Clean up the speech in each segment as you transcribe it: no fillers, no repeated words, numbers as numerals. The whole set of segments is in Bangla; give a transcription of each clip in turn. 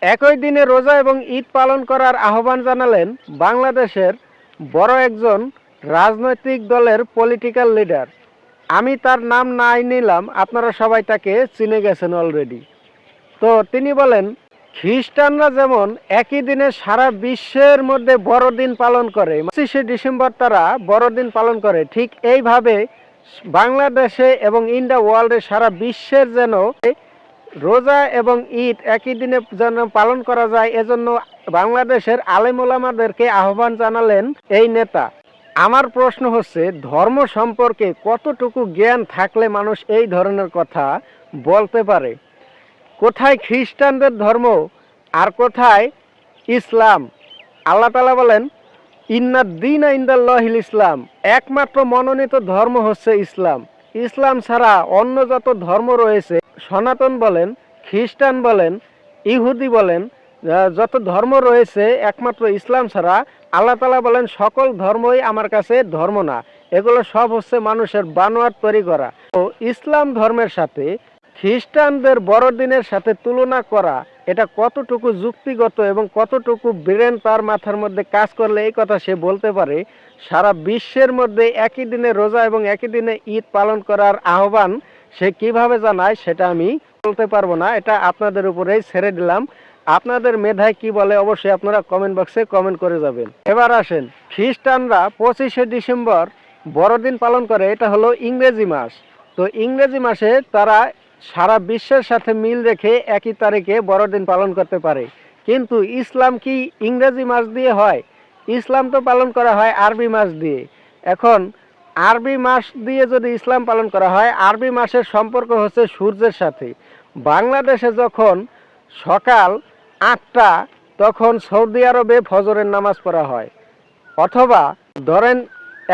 একই দিনে রোজা এবং ঈদ পালন করার আহ্বান জানালেন বাংলাদেশের বড় একজন রাজনৈতিক দলের পলিটিক্যাল লিডার। আমি তার নাম নাই নিলাম, আপনারা সবাই তাকে চিনে গেছেন অলরেডি। তো তিনি বলেন, খ্রিস্টানরা যেমন একই দিনে সারা বিশ্বের মধ্যে বড়দিন পালন করে, 25শে ডিসেম্বর তারা বড়দিন পালন করে, ঠিক এইভাবে বাংলাদেশে এবং ইন্ডিয়া ওয়ার্ল্ডে সারা বিশ্বের যেন রোজা এবং ঈদ একই দিনে যেন পালন করা যায়, এজন্য বাংলাদেশের আলেম ওলামাদেরকে আহ্বান জানালেন এই নেতা। আমার প্রশ্ন হচ্ছে, ধর্ম সম্পর্কে কতটুকু জ্ঞান থাকলে মানুষ এই ধরনের কথা বলতে পারে? কোথায় খ্রিস্টানদের ধর্ম আর কোথায় ইসলাম? আল্লাহ তাআলা বলেন, ইন্নাদ দীনা ইনদাল্লাহিল ইসলাম, একমাত্র মনোনীত ধর্ম হচ্ছে ইসলাম। ইসলাম ছাড়া অন্য যত ধর্ম রয়েছে, সনাতন বলেন, খ্রিস্টান বলেন, ইহুদি বলেন, যত ধর্ম রয়েছে একমাত্র ইসলাম ছাড়া, আল্লাহ তাআলা বলেন সকল ধর্মই আমার কাছে ধর্ম না, এগুলো সব হচ্ছে মানুষের বানোয়াট তৈরি করা। তো ইসলাম ধর্মের সাথে খ্রিস্টানদের বড়দিনের সাথে তুলনা করা, এটা কতটুকু যুক্তিগত এবং কতটুকু ব্রেন তার মাথার মধ্যে কাজ করলে এই কথা সে বলতে পারে? সারা বিশ্বের মধ্যে একই দিনে রোজা এবং একই দিনে ঈদ পালন করার আহ্বান সে কিভাবে জানায় সেটা আমি বলতে পারবো না, এটা আপনাদের উপরেই ছেড়ে দিলাম। আপনাদের মেধায় কি বলে অবশ্যই আপনারা কমেন্ট বক্সে কমেন্ট করে যাবেন। এবার আসেন, খ্রিস্টানরা 25শে ডিসেম্বর বড়দিন পালন করে, এটা হলো ইংরেজি মাস। তো ইংরেজি মাসে তারা সারা বিশ্বের সাথে মিল রেখে একই তারিখে বড়দিন পালন করতে পারে, কিন্তু ইসলাম কি ইংরেজি মাস দিয়ে হয়? ইসলাম তো পালন করা হয় আরবি মাস দিয়ে। এখন আরবি মাস দিয়ে যদি ইসলাম পালন করা হয়, আরবি মাসের সম্পর্ক হচ্ছে সূর্যের সাথে। বাংলাদেশে যখন সকাল 8টা, তখন সৌদি আরবে ফজরের নামাজ পড়া হয়, অথবা ধরেন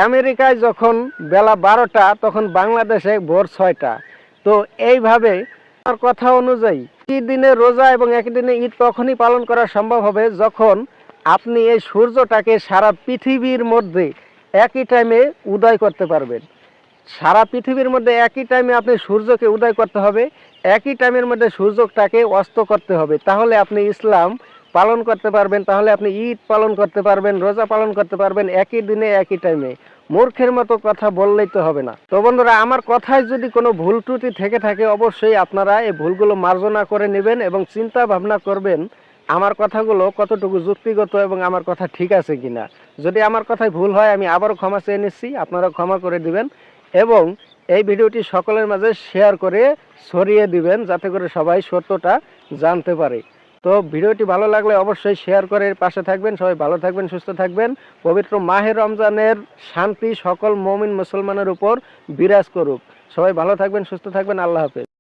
আমেরিকায় যখন বেলা 12টা, তখন বাংলাদেশে ভোর 6টা। তো এইভাবে আমার কথা অনুযায়ী একই দিনে রোজা এবং একই দিনে ঈদ তখনই পালন করা সম্ভব হবে যখন আপনি এই সূর্যটাকে সারা পৃথিবীর মধ্যে একই টাইমে উদয় করতে পারবেন। সারা পৃথিবীর মধ্যে একই টাইমে আপনি সূর্যকে উদয় করতে হবে, একই টাইমের মধ্যে সূর্যটাকে অস্ত করতে হবে, তাহলে আপনি ইসলাম পালন করতে পারবেন, তাহলে আপনি ঈদ পালন করতে পারবেন, রোজা পালন করতে পারবেন একই দিনে একই টাইমে। মূর্খের মতো কথা বললেই তো হবে না। তো বন্ধুরা, আমার কথায় যদি কোনো ভুল ত্রুটি থেকে থাকে অবশ্যই আপনারা এই ভুলগুলো মার্জনা করে নেবেন এবং চিন্তা ভাবনা করবেন আমার কথাগুলো কতটুকু যুক্তিগত এবং আমার কথা ঠিক আছে কিনা। যদি আমার কথায় ভুল হয় আমি আবারও ক্ষমা চেয়ে নিচ্ছি, আপনারা ক্ষমা করে দিবেন এবং এই ভিডিওটি সকলের মাঝে শেয়ার করে ছড়িয়ে দিবেন যাতে করে সবাই সত্যটা জানতে পারে। তো ভিডিওটি ভালো লাগলে অবশ্যই শেয়ার করে পাশে থাকবেন। সবাই ভালো থাকবেন, সুস্থ থাকবেন। পবিত্র মাহে রমজানের শান্তি সকল মুমিন মুসলমানের উপর বিরাজ করুক। সবাই ভালো থাকবেন, সুস্থ থাকবেন। আল্লাহ হাফেজ।